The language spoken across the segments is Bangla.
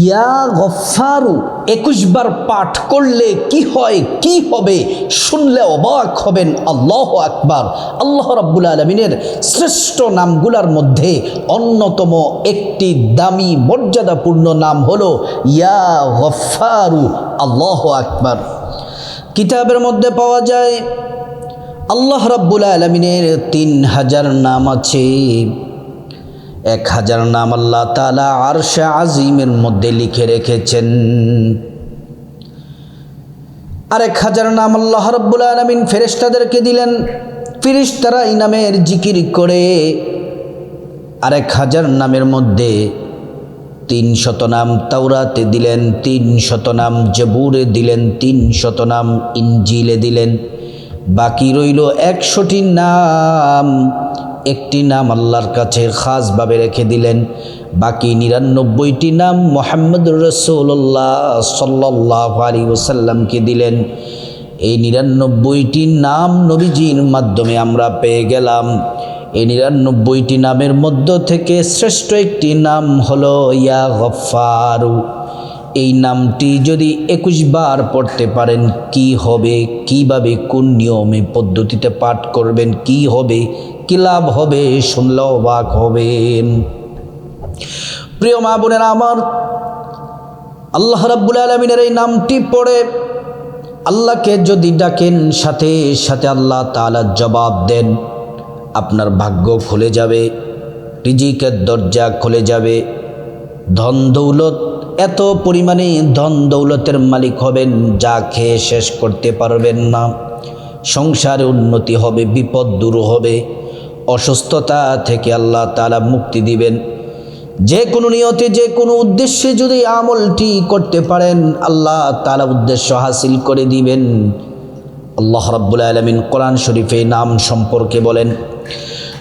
ইয়া গফফারু ২১ বার পাঠ করলে কি হয়, কি হবে শুনলে অবাক হবেন। আল্লাহু আকবার। আল্লাহ রাব্বুল আলামিনের শ্রেষ্ঠ নামগুলোর মধ্যে অন্যতম একটি দামি মর্যাদাপূর্ণ নাম হলো ইয়া গফফারু। আল্লাহু আকবার। কিতাবের মধ্যে পাওয়া যায় আল্লাহ রাব্বুল আলামিনের ৩০০০ নাম আছে। ১০০০ নাম আল্লাহ তাআলা আরশে আজিমের মধ্যে লিখে রেখেছেন। আর ১০০০ নাম আল্লাহ রাব্বুল আলামিন ফেরেশতাদেরকে দিলেন। ফেরেশতারা এই নামের জিকির করে। আর ১০০০ নামের মধ্যে ৩০০ নাম তাওরাতে দিলেন, ৩০০ নাম জবুরে দিলেন, ৩০০ নাম ইনজিলে দিলেন। বাকি রইল ১০০টি নাম। একটি নাম আল্লাহর কাছে খাসভাবে রেখে দিলেন। বাকি ৯৯টি নাম মুহাম্মদুর রাসূলুল্লাহ সাল্লাল্লাহু আলাইহি ওয়াসাল্লামকে দিলেন। এই ৯৯টি নাম নবীজির মাধ্যমে আমরা পেয়ে গেলাম। এই ৯৯টি নামের মধ্য থেকে শ্রেষ্ঠ একটি নাম হলো ইয়া গফফারু। এই নামটি যদি ২১ বার পড়তে পারেন কি হবে, কিভাবে কোন নিয়মে পদ্ধতিতে পাঠ করবেন, কি হবে, কি লাভ হবে শুনলে অবাক হবেন। প্রিয় মা বোনেরা আমার, আল্লাহ রাব্বুল আলামিনের এই নামটি পড়ে আল্লাহকে যদি ডাকেন, সাথে সাথে আল্লাহ তাআলা জবাব দেন। আপনার ভাগ্য খুলে যাবে, রিজিকের দরজা খুলে যাবে, ধন দৌলত, এত পরিমাণে ধন দৌলতের মালিক হবেন যা খেয়ে শেষ করতে পারবেন না। সংসারে উন্নতি হবে, বিপদ দূর হবে, অসুস্থতা থেকে আল্লাহ তাআলা মুক্তি দিবেন। যে কোনো নিয়তে, যে কোনো উদ্দেশ্যে যদি আমলটি করতে পারেন আল্লাহ তাআলা উদ্দেশ্য হাসিল করে দিবেন। আল্লাহ রাব্বুল আলামিন কোরআন শরীফে নাম সম্পর্কে বলেন,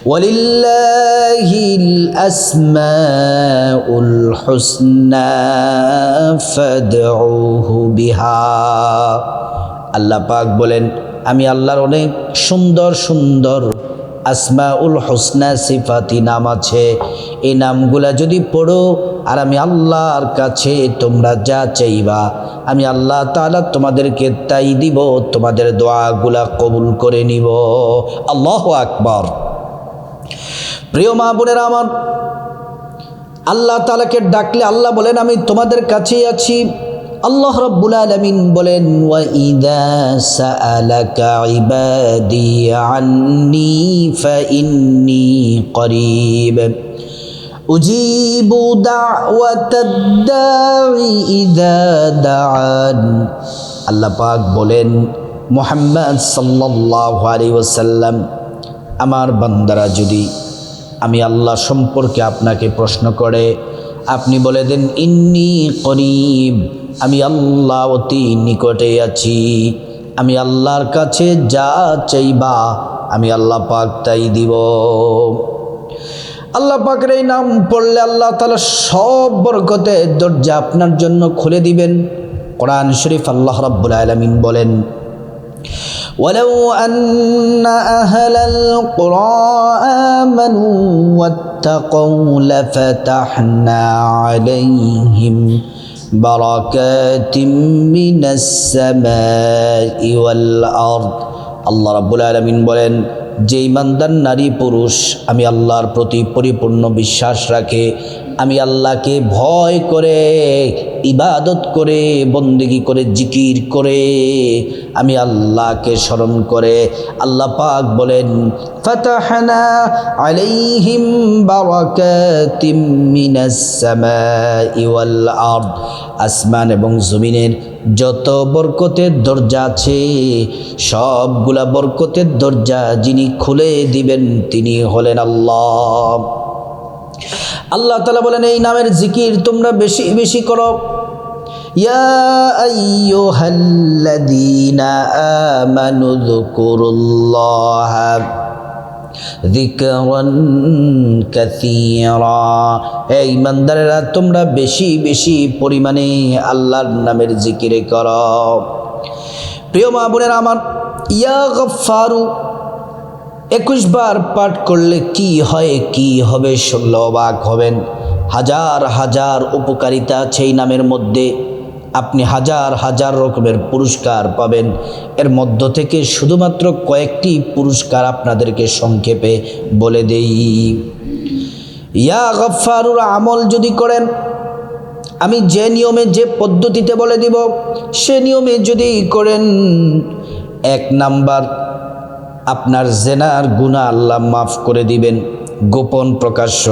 ওয়ালিল্লাহিল আসমাউল হুসনা ফাদউহু বিহা। আল্লাহ পাক বলেন, আমি আল্লাহর অনেক সুন্দর সুন্দর আসমাউল হুসনা সিফাতি নাম আছে। এই নামগুলা যদি পড়ো আর আমি আল্লাহর কাছে তোমরা যা চাইবা আমি আল্লাহ তাআলা তোমাদেরকে তাই দিব, তোমাদের দোয়াগুলা কবুল করে নিব। আল্লাহু আকবার। প্রিয় মা বোনেরা আমার, আল্লাহ তাআলাকে ডাকলে আল্লাহ বলেন আমি তোমাদের কাছেই আছি। আল্লাহ রাব্বুল আলামিন বলেন, ওয়া ইযা সাআলাকা ইবাদি আন্নী ফাইন্নী করিব উজিবু দাওয়াতাদ দাঈ ইযা দাআন। আল্লাহ পাক বলেন, মুহাম্মদ সাল্লাল্লাহু আলাইহি ওয়াসাল্লাম, আমার বান্দারা যদি আমি আল্লাহ সম্পর্কে আপনাকে প্রশ্ন করে আপনি বলে দেন ইন্নী করিব, আমি আল্লাহ অতি নিকটে আছি। আমি আল্লাহর কাছে যা চাইবা আমি আল্লাহ পাক তাই দিব। আল্লাহ পাকের এই নাম পড়লে আল্লাহ তাআলা সব বরকতের দরজা আপনার জন্য খুলে দিবেন। কোরআন শরীফ আল্লাহ রাব্বুল আলামিন বলেন, ওয়ালাউ আন্না আহলাল কুরা আমানু ওয়াত্তাকাউ লাফাতাহনা আলাইহিম বারাকাতিম মিনাস সামাই ওয়াল আরদ। আল্লাহ রাব্বুল আলামিন বলেন, যে ইমানদার নারী পুরুষ আমি আল্লাহর প্রতি পরিপূর্ণ বিশ্বাস রাখে, আমি আল্লাহকে ভয় করে, ইবাদত করে, বন্দেগী করে, জিকির করে, আমি আল্লাহকে স্মরণ করে, আল্লাহ পাক বলেন ফাতাহনা আলাইহিম বারাকাতিম মিনাস সামাই ওয়াল আরদ। আসমান এবং জমিনের যত বরকতের দরজা আছে সবগুলা বরকতের দরজা যিনি খুলে দিবেন তিনি হলেন আল্লাহ। আল্লাহ তাআলা বলেন এই নামের জিকির তোমরা বেশি বেশি করো। ইয়া আইয়ুহাল্লাযীনা আমানু যকুরুল্লাহা যিকরান কাসীরা। এই ইমানদারেরা তোমরা বেশি বেশি পরিমাণে আল্লাহর নামের জিকির করো। প্রিয় মা বোনেরা আমার, ইয়া গফফারু ২১ বার পাঠ করলে কি হয়, কি হবে শুনলে অবাক হবেন। হাজার হাজার উপকারিতা আছে এই নামের মধ্যে। আপনি হাজার হাজার রকমের পুরস্কার পাবেন। এর মধ্য থেকে শুধুমাত্র কয়েকটি পুরস্কার আপনাদেরকে সংক্ষেপে বলে দেই। ইয়া গফফারুর আমল যদি করেন, আমি যে নিয়মে যে পদ্ধতিতে বলে দিব সে নিয়মে যদি করেন, 1 নাম্বার আপনার জেনার গুনাহ আল্লাহ মাফ করে দিবেন। গোপন প্রকাশ্য,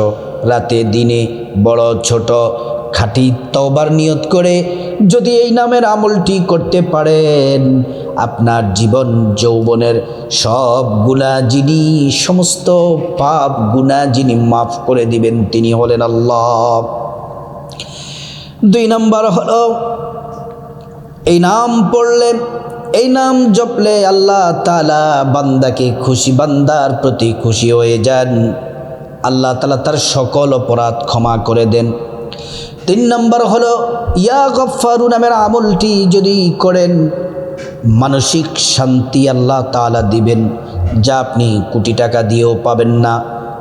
রাতে দিনে, বড় ছোট, খাঁটি তওবার নিয়ত করে যদি এই নামের আমলটি করতে পারেন, আপনার জীবন যৌবনের সব গুনাহ যিনি, সমস্ত পাপ গুনাহ যিনি মাফ করে দিবেন তিনি হলেন আল্লাহ। 2 নাম্বার হলো এই নাম পড়লে, এই নাম জপলে আল্লাহ তাআলা বান্দাকে খুশি, বান্দার প্রতি খুশি হয়ে যান। আল্লাহ তাআলা তার সকল অপরাধ ক্ষমা করে দেন। 3 নাম্বার হলো ইয়া গফফারু নামের আমলটি যদি করেন, মানসিক শান্তি আল্লাহ তাআলা দিবেন, যা আপনি কোটি টাকা দিয়েও পাবেন না।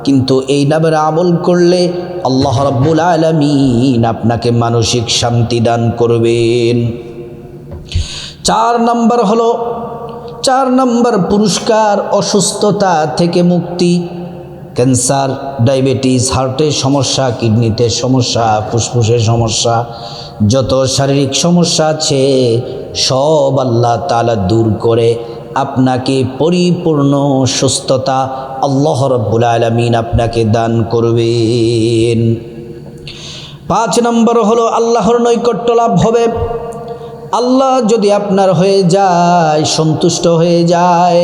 কিন্তু এই নামের আমল করলে আল্লাহ রাব্বুল আলামিন আপনাকে মানসিক শান্তি দান করবেন। 4 নাম্বার হলো, 4 নাম্বার পুরস্কার অসুস্থতা থেকে মুক্তি। ক্যান্সার, ডায়াবেটিস, হার্টের সমস্যা, কিডনিতে সমস্যা, ফুসফুসের সমস্যা, যত শারীরিক সমস্যা আছে সব আল্লাহ তাআলা দূর করে আপনাকে পরিপূর্ণ সুস্থতা আল্লাহ রাব্বুল আলামিন আপনাকে দান করবেন। 5 নম্বর হলো আল্লাহর নৈকট্য লাভ হবে। আল্লাহ যদি আপনার হয়ে যায়, সন্তুষ্ট হয়ে যায়,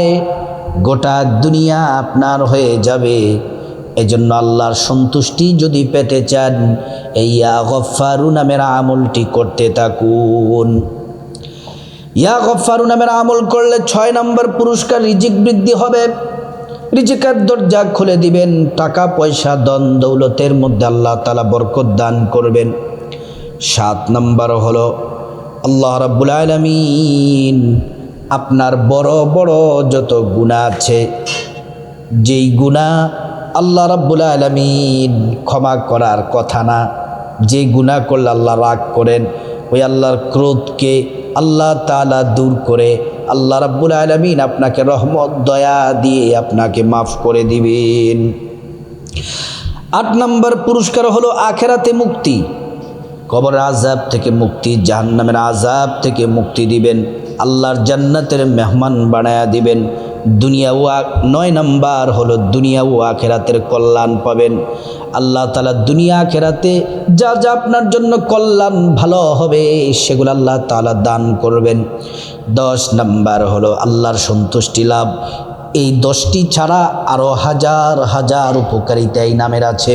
গোটা দুনিয়া আপনার হয়ে যাবে। এজন্য আল্লাহর সন্তুষ্টি যদি পেতে চান, এই ইয়া গফফারু নামের আমলটি করতে থাকুন। ইয়া গফফারু নামের আমল করলে 6 নম্বর পুরস্কার, রিজিক বৃদ্ধি হবে। রিজিকের দরজা খুলে দিবেন, টাকা পয়সা ধন দৌলতের মধ্যে আল্লাহ তাআলা বরকত দান করবেন। 7 নম্বর হলো আল্লাহ রাব্বুল আলামিন আপনার বড় বড় যত গুনাহ আছে, যেই গুনাহ আল্লাহ রাব্বুল আলামিন ক্ষমা করার কথা না, যে গুনাহ করলে আল্লাহ রাগ করেন, ওই আল্লাহর ক্রোধকে আল্লাহ তাআলা দূর করে আল্লাহ রাব্বুল আলামিন আপনাকে রহমত দয়া দিয়ে আপনাকে মাফ করে দিবেন। 8 নম্বর পুরস্কার হলো আখিরাতে মুক্তি, কবরের আযাব থেকে মুক্তি, জাহান্নামের আযাব থেকে মুক্তি দিবেন, আল্লাহর জান্নাতের মেহমান বানায়া দিবেন। দুনিয়া ও 9 নম্বর হলো দুনিয়া ও আখিরাতের কল্যাণ পাবেন। আল্লাহ তাআলা দুনিয়া আখিরাতে যা যা আপনার জন্য কল্যাণ ভালো হবে সেগুলো আল্লাহ তাআলা দান করবেন। 10 নম্বর হলো আল্লাহর সন্তুষ্টি লাভ। এই 10টি ছাড়া আরও হাজার হাজার উপকারিতা এই নামের আছে।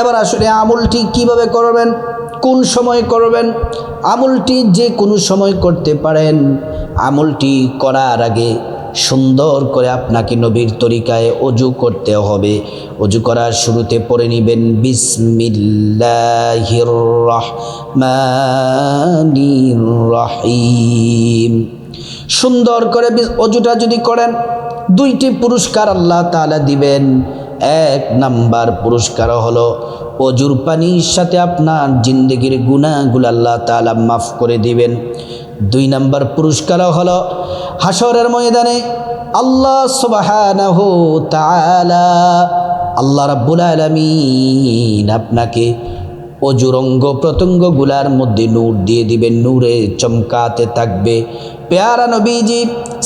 এবার আসলে আমলটি কিভাবে করবেন, কোন সময় করবেন? আমলটি যে কোনো সময় করতে পারেন। আমলটি করার আগে সুন্দর করে আপনাকে নবীর তরিকায় অজু করতে হবে। অজু করার শুরুতে পড়ে নেবেন বিসমিল্লাহির রহমানির রহিম। সুন্দর করে অজুটা যদি করেন, 2টি পুরস্কার আল্লাহ তাআলা দিবেন। 1 নাম্বার পুরস্কার হলো অজুর পানির সাথে আপনার জিন্দেগির গুনাহগুলো আল্লাহ তাআলা মাফ করে দিবেন। 2 নাম্বার পুরস্কার হলো হাসরের ময়দানে আল্লাহ সুবহানাহু তাআলা, আল্লাহ রাব্বুল আলামিন আপনাকে অজুর অঙ্গ প্রত্যঙ্গগুলার মধ্যে নূর দিয়ে দিবেন, নূরে চমকাতে থাকবে। প্যারা নবীজি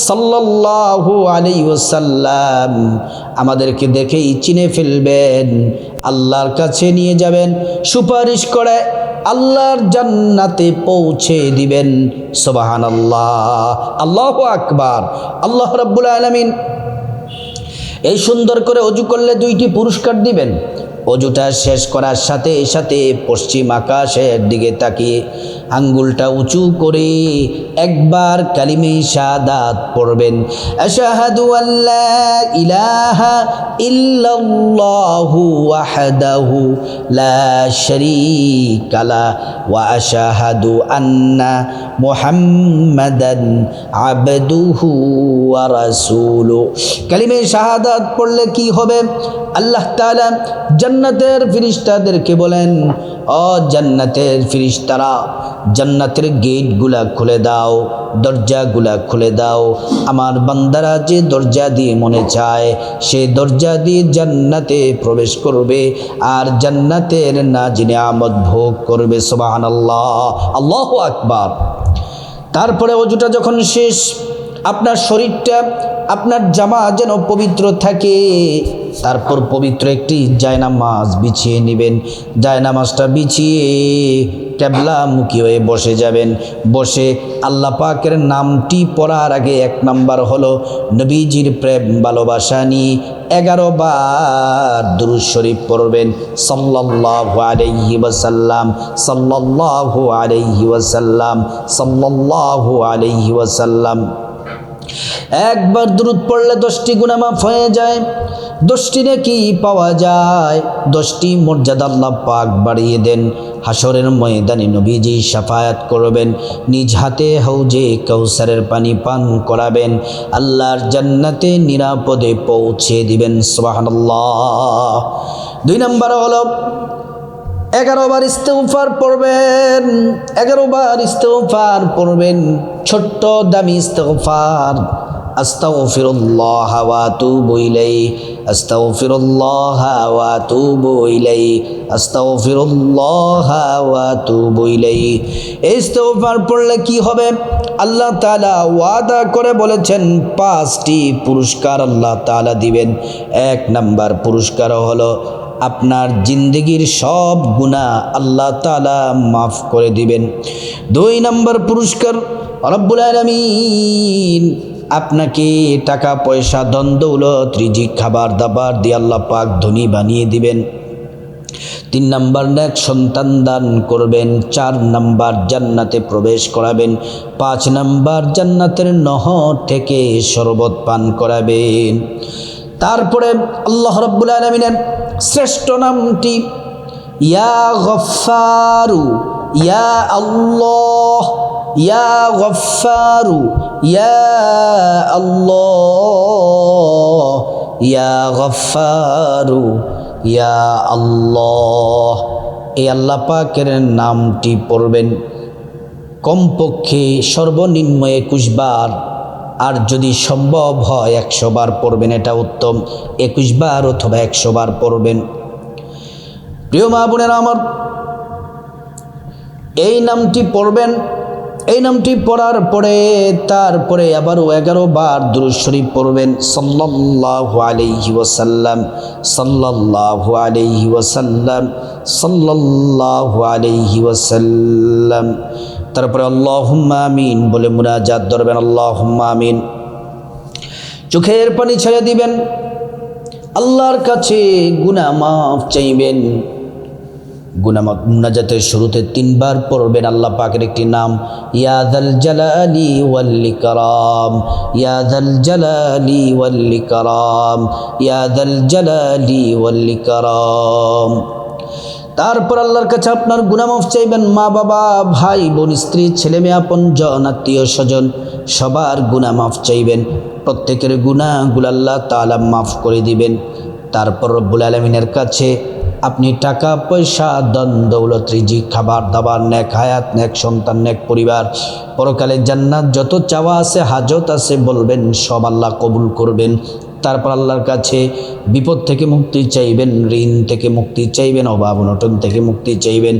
সাল্লাল্লাহু আলাইহি ওয়াসাল্লাম আমাদেরকে দেখেই চিনে ফেলবেন, আল্লাহর কাছে নিয়ে যাবেন, সুপারিশ করে আল্লাহর জান্নাতে পৌঁছে দিবেন। সুবহানাল্লাহ, আল্লাহু আকবার। আল্লাহ রাব্বুল আলামিন এই সুন্দর করে অজু করলে 2টি পুরস্কার দিবেন। অজুটা শেষ করার সাথে সাথে পশ্চিম আকাশের দিকে তাকিয়ে আঙ্গুলটা উঁচু করে একবার কালিমে শাহাদাত পড়বেন, আশহাদু আল্লা ইলাহা ইল্লাল্লাহু ওয়াহদাহু লা শারীকা লা ওয়া আশহাদু আন্না মুহাম্মাদান আবদুহু ওয়া রাসূলুহু। কালিমে শাহাদাত পড়লে কি হবে? আল্লাহ তাআলা জান্নাতের ফেরেশতাদেরকে বলেন, ও জান্নাতের ফেরেশতারা, জান্নাতের গেটগুলা খুলে দাও, দরজাগুলা খুলে দাও। আমার বান্দারা যে দরজা দিয়ে মনে চায় সে দরজা দিয়ে জান্নাতে প্রবেশ করবে আর জান্নাতের নাজিনিয়ামত ভোগ করবে। সুবহানাল্লাহ, আল্লাহু আকবার। তারপরে ওযুটা যখন শেষ, আপনার শরীরটা, আপনার জামা যেন পবিত্র থাকে, তারপর পবিত্র একটি জায়নামাজ বিছিয়ে নেবেন। জায়নামাজটা বিছিয়ে কেবলামুখী হয়ে বসে যাবেন। বসে আল্লাহ পাকের নামটি পড়ার আগে 1 নাম্বার হলো নবীজির প্রেম ভালোবাসা নিয়ে 11 বার দুরূদ শরীফ পড়বেন, সাল্লাল্লাহু আলাইহি ওয়াসাল্লাম, সাল্লাল্লাহু আলাইহি ওয়াসাল্লাম, সাল্লাল্লাহু আলাইহি ওয়াসাল্লাম। একবার দুরূদ পড়লে 10টি গুনাহ মাফ হয়ে যায়, 10টি নেকি পাওয়া যায়, 10টি মর্যাদা আল্লাহ পাক বাড়িয়ে দেন। হাসরের ময়দানে নবীজি শাফায়াত করবেন, নিজ হাতে হাউজে কাউসারের পানি পান করাবেন, আল্লাহর জান্নাতে নিরাপদে পৌঁছে দিবেন। সুবহানাল্লাহ। 2 নাম্বার হলো 11 বার ইস্তেগফার পড়বেন, 11 বার ইস্তেগফার পড়বেন, ছোট্ট দামি ইস্তেগফার, আস্তাগফিরুল্লাহ ওয়া আতুবু ইলাইহি, আস্তাগফিরুল্লাহ ওয়া আতুবু ইলাইহি, আস্তাগফিরুল্লাহ ওয়া আতুবু ইলাইহি। এই ইস্তেগফার পড়লে কি হবে? আল্লাহ তাআলা ওয়াদা করে বলেছেন 5টি পুরস্কার আল্লাহ তাআলা দিবেন। 1 নাম্বার পুরস্কার হলো আপনার জিন্দেগির সব গুনাহ আল্লাহ তাআলা মাফ করে দিবেন। 2 নাম্বার পুরস্কার, রব্বুল আলামিন আপনাকে টাকা পয়সা ধন দৌলত রিজিক খাবার দাবার দিয়ে আল্লাহ পাক ধনী বানিয়ে দিবেন। 3 নাম্বার নেক সন্তান দান করবেন। 4 নাম্বার জান্নাতে প্রবেশ করাবেন। 5 নাম্বার জান্নাতের নহর থেকে শরবত পান করাবেন। তারপরে আল্লাহ রাব্বুল আলামিনের শ্রেষ্ঠ নামটি ইয়া গফফারু, ইয়া আল্লাহ, ইয়া গফফারু, ইয়া আল্লাহ, ইয়া গফফারু, ইয়া আল্লাহ। এই আল্লাহ পাকের নামটি পড়বেন কমপক্ষে সর্বনিম্ন 21 বার, আর যদি সম্ভব হয় 100 বার পড়বেন, এটা উত্তম। 21 বার অথবা 100 বার পড়বেন। প্রিয় মা বোনেরা আমার, এই নামটি পড়বেন। এই নামটি পড়ার পরে তারপরে আবারও 11 বার দুরূদ শরীফ পড়বেন, সাল্লাল্লাহু আলাইহি ওয়াসাল্লাম, সাল্লাল্লাহু আলাইহি ওয়াসাল্লাম, সাল্লাল্লাহু আলাইহি ওয়াসাল্লাম। তারপরে আল্লাহুম্মা আমিন বলে মুনাজাত ধরবেন, আল্লাহুম্মা আমিন। চোখের পানি ছেড়ে দিবেন, আল্লাহর কাছে গুনাহ মাফ চাইবেন। গুনাহ মাফ মুনাজাতের শুরুতে 3 বার পড়বেন আল্লাহ পাকের একটি নাম, ইয়া যাল জালালি ওয়াল ইকরাম, ইয়া যাল জালালি ওয়াল ইকরাম, ইয়া যাল জালালি ওয়াল ইকরাম। তারপর আল্লাহর কাছে আপনার গুনাহ মাফ চাইবেন। মা বাবা, ভাই বোন, স্ত্রী, ছেলে মেয়ে, আপনজন, আত্মীয় স্বজন সবার গুনাহ মাফ চাইবেন। প্রত্যেকের গুনাহগুলো আল্লাহ তাআলা মাফ করে দিবেন। তারপর রব্বুল আলামিনের কাছে আপনি টাকা পয়সা ধন দৌলত রিজিক খাবার দাবার নেক হায়াত নেক সন্তান নেক পরিবার পরকালে জান্নাত যত চাওয়া আছে হাজত আছে বলবেন, সব আল্লাহ কবুল করবেন। তারপর আল্লাহর কাছে বিপদ থেকে মুক্তি চাইবেন, ঋণ থেকে মুক্তি চাইবেন, অভাব অনটন থেকে মুক্তি চাইবেন,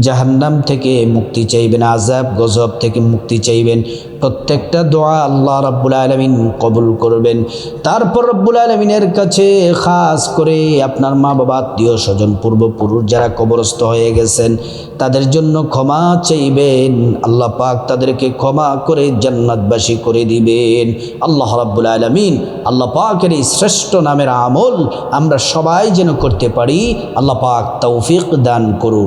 জাহান্নাম থেকে মুক্তি চাইবেন, আযাব গজব থেকে মুক্তি চাইবেন। প্রত্যেকটা দোয়া আল্লাহ রাব্বুল আলামিন কবুল করবেন। তারপর রাব্বুল আলামিনের কাছে খাস করে আপনার মা বাবা, আত্মীয় স্বজন, পূর্বপুরুষ যারা কবরস্থ হয়ে গেছেন তাদের জন্য ক্ষমা চাইবেন। আল্লাহ পাক তাদেরকে ক্ষমা করে জান্নাতবাসী করে দিবেন। আল্লাহ রাব্বুল আলামিন আল্লাহ পাকের এই শ্রেষ্ঠ নামের আমল আমরা সবাই যেন করতে পারি, আল্লাহ পাক তৌফিক দান করুন।